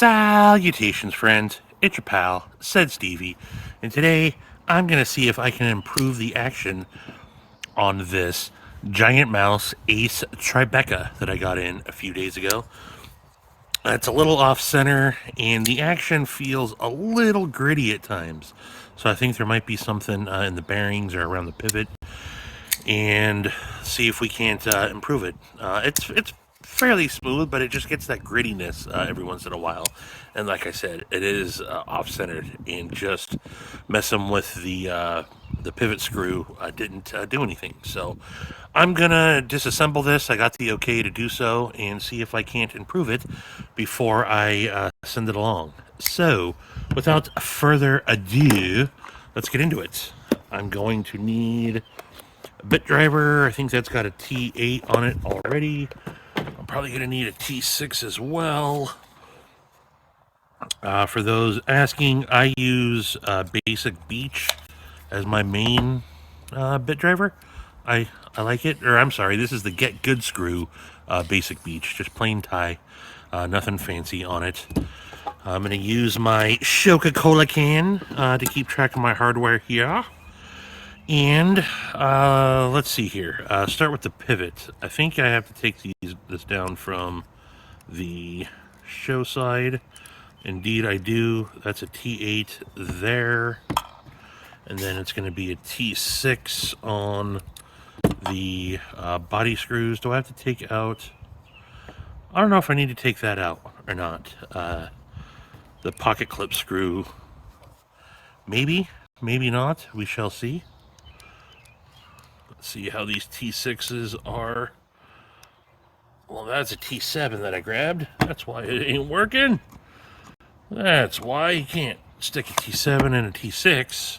Salutations, friends. It's your pal, said Stevie, and today I'm going to see if I can improve the action on this GiantMouse Ace Tribeca that I got in a few days ago. It's a little off-center, and the action feels a little gritty at times. So I think there might be something in the bearings or around the pivot, and see if we can't improve it. It's fairly smooth, but it just gets that grittiness every once in a while. And like I said, it is off-centered, and just messing with the pivot screw didn't do anything. So I'm gonna disassemble this. I got the okay to do so, and see if I can't improve it before I send it along. So without further ado, let's get into it. I'm going to need a bit driver. I think that's got a T8 on it already. I'm probably going to need a T6 as well. For those asking, I use Basic Beach as my main bit driver. I like it. Or I'm sorry, this is the Get Good Screw Basic Beach. Just plain tie. Nothing fancy on it. I'm going to use my Coca-Cola can to keep track of my hardware here. And let's see here. Start with the pivot. I think I have to take this down from the show side. Indeed, I do. That's a T8 there. And then it's going to be a T6 on the body screws. Do I have to take out... I don't know if I need to take that out or not. The pocket clip screw. Maybe. Maybe not. We shall see. Let's see how these T6s are. Well, that's a T7 that I grabbed. That's why it ain't working. That's why you can't stick a T7 in a T6.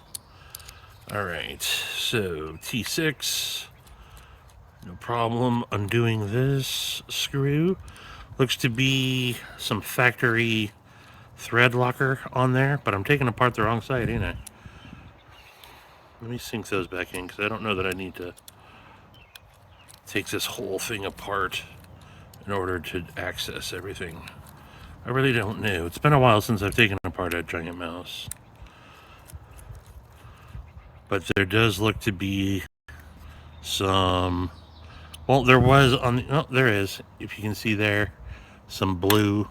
Alright, so T6. No problem undoing this screw. Looks to be some factory thread locker on there, but I'm taking apart the wrong side, ain't I? Let me sink those back in, because I don't know that I need to take this whole thing apart in order to access everything. I really don't know. It's been a while since I've taken apart a GiantMouse. But there does look to be some... Well, there was on the... Oh, there is. If you can see there, some blue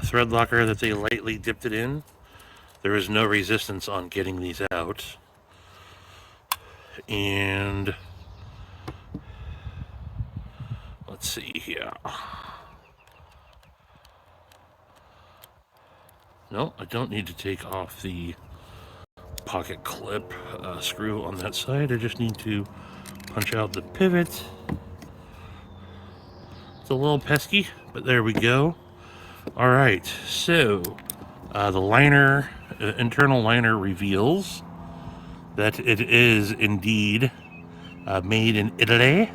thread locker that they lightly dipped it in. There is no resistance on getting these out. And... let's see here. No, I don't need to take off the pocket clip screw on that side. I just need to punch out the pivot. It's a little pesky, but there we go. All right, so the liner, internal liner reveals that it is indeed made in Italy.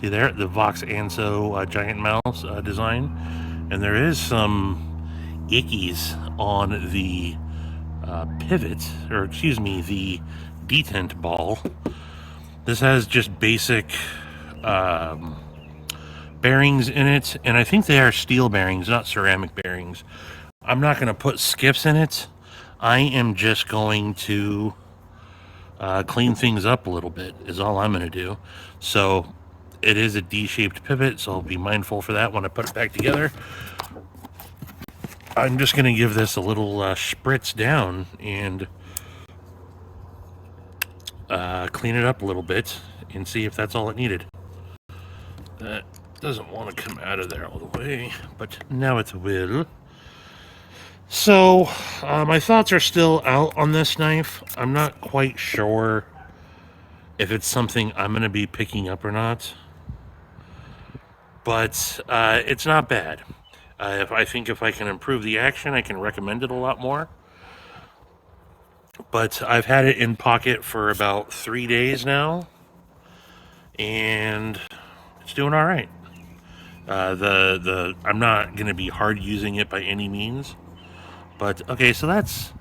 See there, the Vox Anso GiantMouse design. And there is some ickies on the pivot, or excuse me, the detent ball. This has just basic bearings in it, and I think they are steel bearings, not ceramic bearings. I'm not going to put skips in it. I am just going to clean things up a little bit, is all I'm going to do. So it is a D-shaped pivot, so I'll be mindful for that when I put it back together. I'm just going to give this a little spritz down and clean it up a little bit and see if that's all it needed. That doesn't want to come out of there all the way, but now it will. So, my thoughts are still out on this knife. I'm not quite sure if it's something I'm going to be picking up or not, but it's not bad. I think if I can improve the action, I can recommend it a lot more. But I've had it in pocket for about 3 days now, and it's doing all right. I'm not going to be hard using it by any means. But okay, so that's,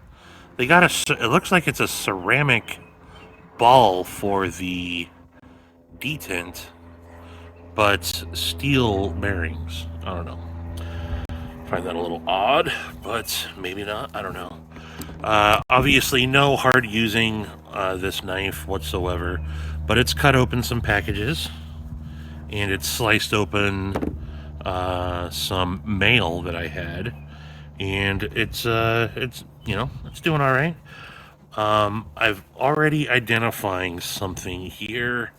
they got it looks like it's a ceramic ball for the detent, but steel bearings. I don't know. find that a little odd, but maybe not. I don't know. Obviously, no hard using this knife whatsoever, but it's cut open some packages, and it's sliced open some mail that I had, and it's it's doing all right. I've already identifying something here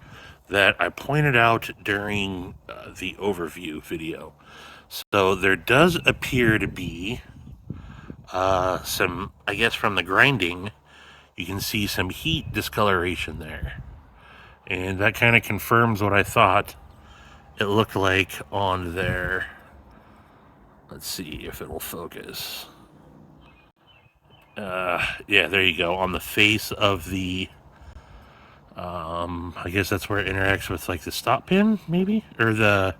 that I pointed out during the overview video. So there does appear to be some, I guess from the grinding, you can see some heat discoloration there. And that kind of confirms what I thought it looked like on there. Let's see if it'll focus. Yeah, there you go. On the face of the, I guess that's where it interacts with like the stop pin, maybe? Or the,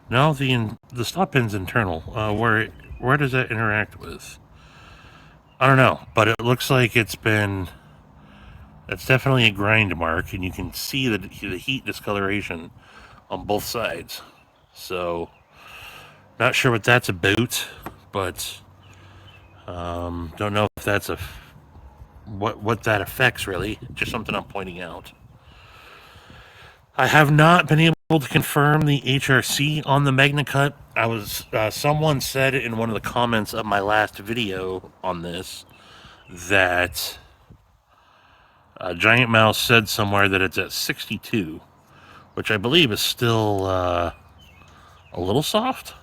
no, the stop pin's internal. Where does that interact with? I don't know, but it looks like it's definitely a grind mark, and you can see the heat discoloration on both sides. So, not sure what that's about, but don't know if that's what that affects really. Just something I'm pointing out. I have not been able to confirm the HRC on the MagnaCut. I was someone said in one of the comments of my last video on this that GiantMouse said somewhere that it's at 62, which I believe is still a little soft.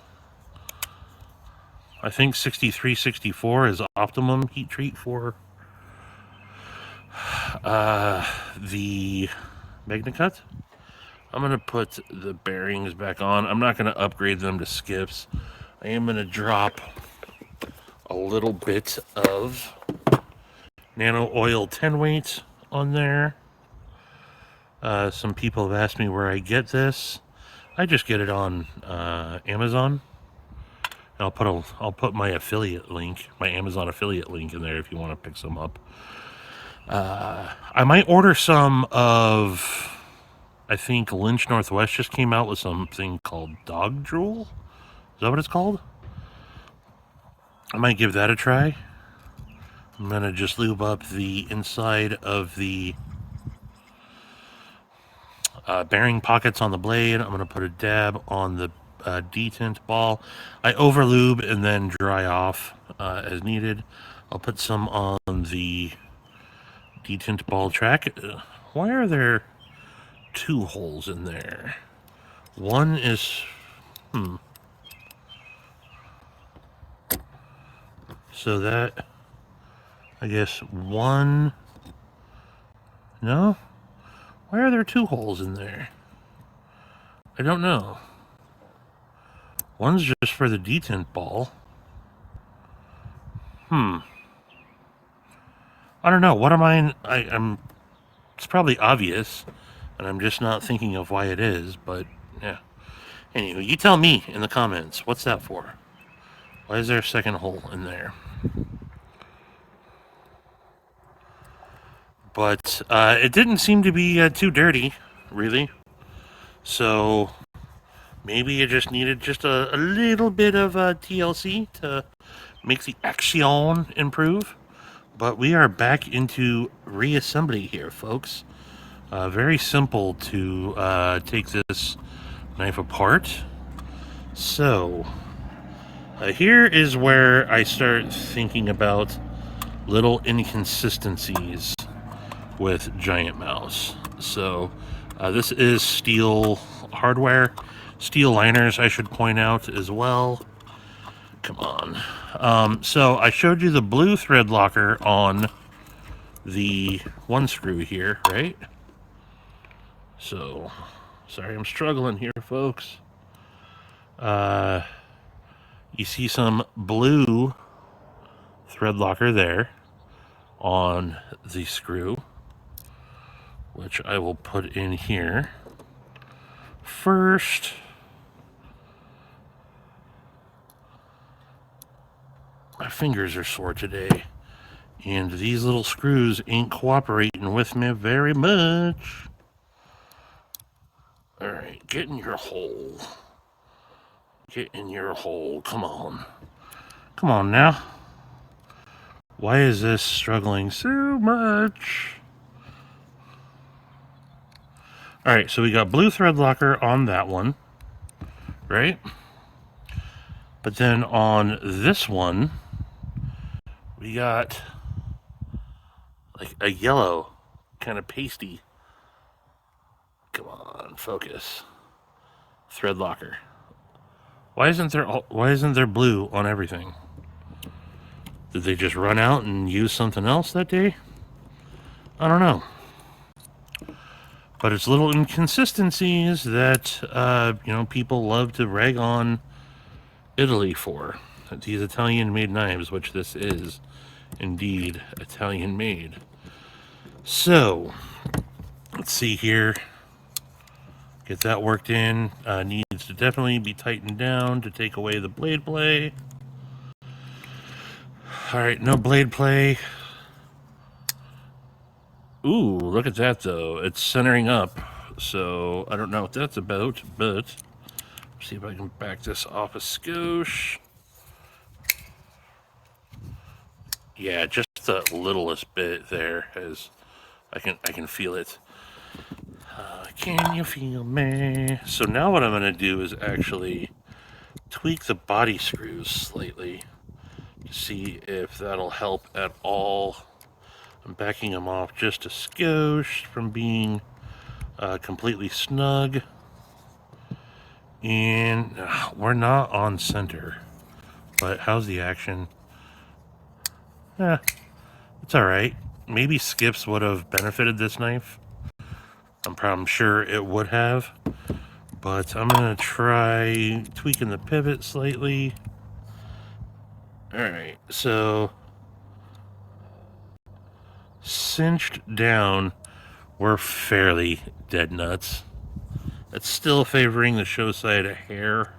I think 63, 64 is optimum heat treat for the MagnaCut. I'm going to put the bearings back on. I'm not going to upgrade them to skips. I am going to drop a little bit of nano oil 10 weight on there. Some people have asked me where I get this. I just get it on Amazon. And I'll put my affiliate link, my Amazon affiliate link in there if you want to pick some up. I might order some of, I think Lynch Northwest just came out with something called dog drool. Is that what it's called? I might give that a try. I'm gonna just lube up the inside of the bearing pockets on the blade. I'm gonna put a dab on the detint ball. I over lube and then dry off as needed. I'll put some on the detint ball track. Why are there two holes in there? One is so that, I guess one, no? Why are there two holes in there? I don't know. One's just for the detint ball. I don't know. What am I'm, it's probably obvious, and I'm just not thinking of why it is, but yeah. Anyway, you tell me in the comments. What's that for? Why is there a second hole in there? But it didn't seem to be too dirty, really. So maybe it just needed just a little bit of TLC to make the action improve. But we are back into reassembly here, folks. Very simple to take this knife apart. So here is where I start thinking about little inconsistencies with GiantMouse. So this is steel hardware, steel liners I should point out as well. Come on. So I showed you the blue thread locker on the one screw here, right? So sorry, I'm struggling here, folks. You see some blue thread locker there on the screw, which I will put in here first. My fingers are sore today, and these little screws ain't cooperating with me very much. Alright, get in your hole. Get in your hole, come on. Come on now. Why is this struggling so much? Alright, so we got blue thread locker on that one, right? But then on this one, we got like a yellow, kind of pasty. Come on, focus. Thread locker. Why isn't there blue on everything? Did they just run out and use something else that day? I don't know. But it's little inconsistencies that, people love to rag on Italy for. These Italian-made knives, which this is indeed Italian-made. So, let's see here. Get that worked in. Needs to definitely be tightened down to take away the blade play. Alright, no blade play. Ooh, look at that though. It's centering up. So, I don't know what that's about, but see if I can back this off a skosh. Yeah, just the littlest bit there, as I can feel it. Can you feel me? So now what I'm going to do is actually tweak the body screws slightly to see if that'll help at all. I'm backing them off just a skosh from being completely snug. And we're not on center. But how's the action? It's alright. Maybe skips would have benefited this knife. I'm sure it would have. But I'm going to try tweaking the pivot slightly. Alright, so cinched down, we're fairly dead nuts. It's still favoring the show side a hair.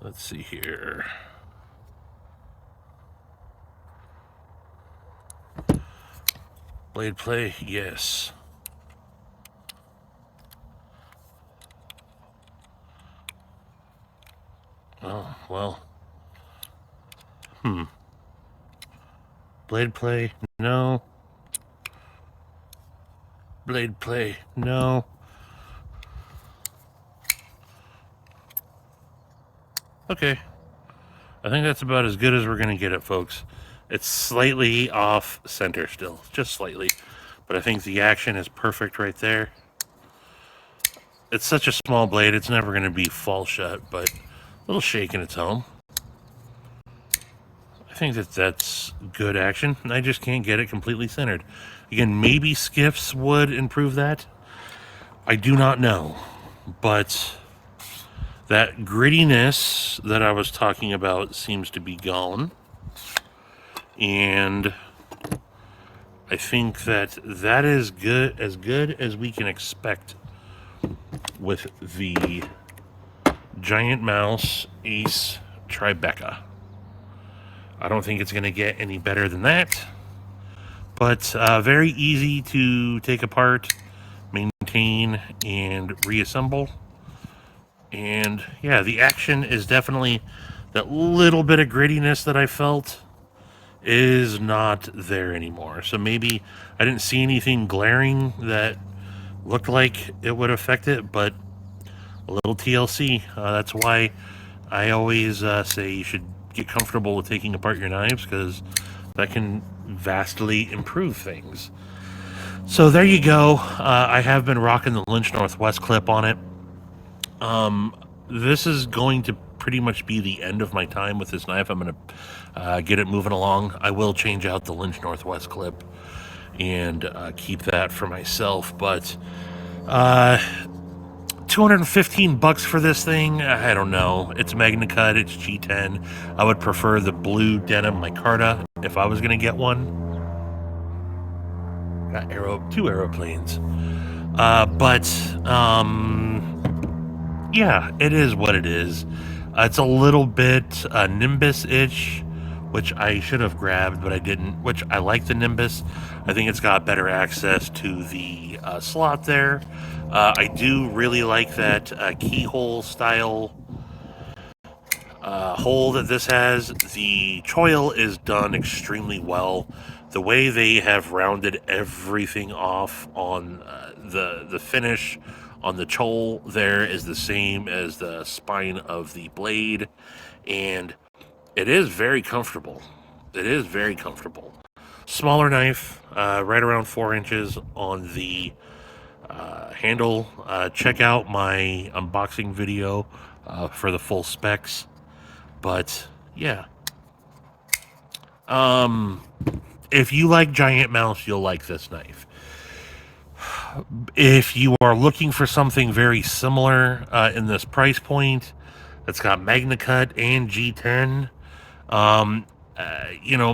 Let's see here. Blade play, yes. Oh, well. Blade play, no. Blade play, no. Okay. I think that's about as good as we're going to get it, folks. It's slightly off center still, just slightly. But I think the action is perfect right there. It's such a small blade, it's never going to be fall shut, but a little shake in its home. I think that's good action. I just can't get it completely centered. Again, maybe skiffs would improve that. I do not know. But that grittiness that I was talking about seems to be gone. And I think that is good as we can expect with the GiantMouse Ace Tribeca. I don't think it's going to get any better than that. But very easy to take apart, maintain, and reassemble. And yeah, the action is definitely that little bit of grittiness that I felt is not there anymore. So maybe I didn't see anything glaring that looked like it would affect it, but a little TLC. That's why I always say you should get comfortable with taking apart your knives, because that can vastly improve things. So there you go. I have been rocking the Lynch Northwest clip on it. This is going to pretty much be the end of my time with this knife. I'm going to get it moving along. I will change out the Lynch Northwest clip and keep that for myself. But $215 for this thing, I don't know. It's Magna Cut, it's G10. I would prefer the blue Denim Micarta if I was going to get one. Got two aeroplanes. Yeah, it is what it is. It's a little bit Nimbus-ish which I should have grabbed, but I didn't, which I like the Nimbus. I think it's got better access to the slot there. I do really like that keyhole style hole that this has. The choil is done extremely well. The way they have rounded everything off on the finish on the choil there is the same as the spine of the blade, and it is very comfortable. It is very comfortable. Smaller knife, right around 4 inches on the handle. Check out my unboxing video for the full specs. But yeah, if you like GiantMouse, you'll like this knife. If you are looking for something very similar in this price point, that's got MagnaCut and G10,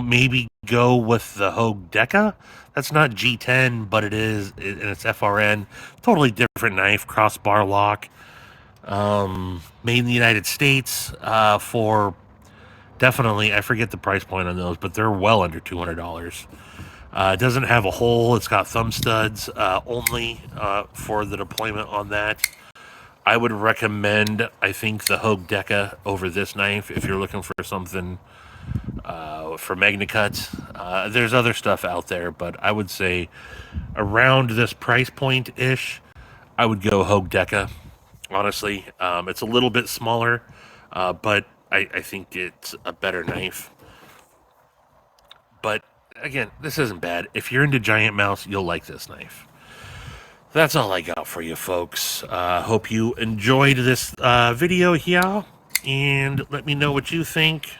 maybe go with the Hogue Deca. That's not G10, but it is, and it's FRN. Totally different knife, crossbar lock, made in the United States for definitely, I forget the price point on those, but they're well under $200. It doesn't have a hole. It's got thumb studs only for the deployment on that. I would recommend, I think, the Hogue Deca over this knife if you're looking for something for MagnaCut. There's other stuff out there, but I would say around this price point-ish, I would go Hogue Deca. Honestly, it's a little bit smaller, but I think it's a better knife. But again, this isn't bad. If you're into GiantMouse, you'll like this knife. That's all I got for you, folks. Hope you enjoyed this video here, and let me know what you think.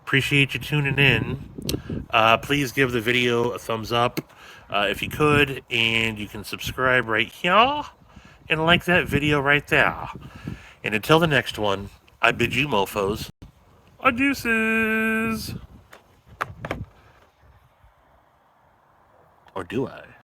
Appreciate you tuning in. Please give the video a thumbs up if you could, and you can subscribe right here and like that video right there. And until the next one, I bid you mofos adeuces. Or do I?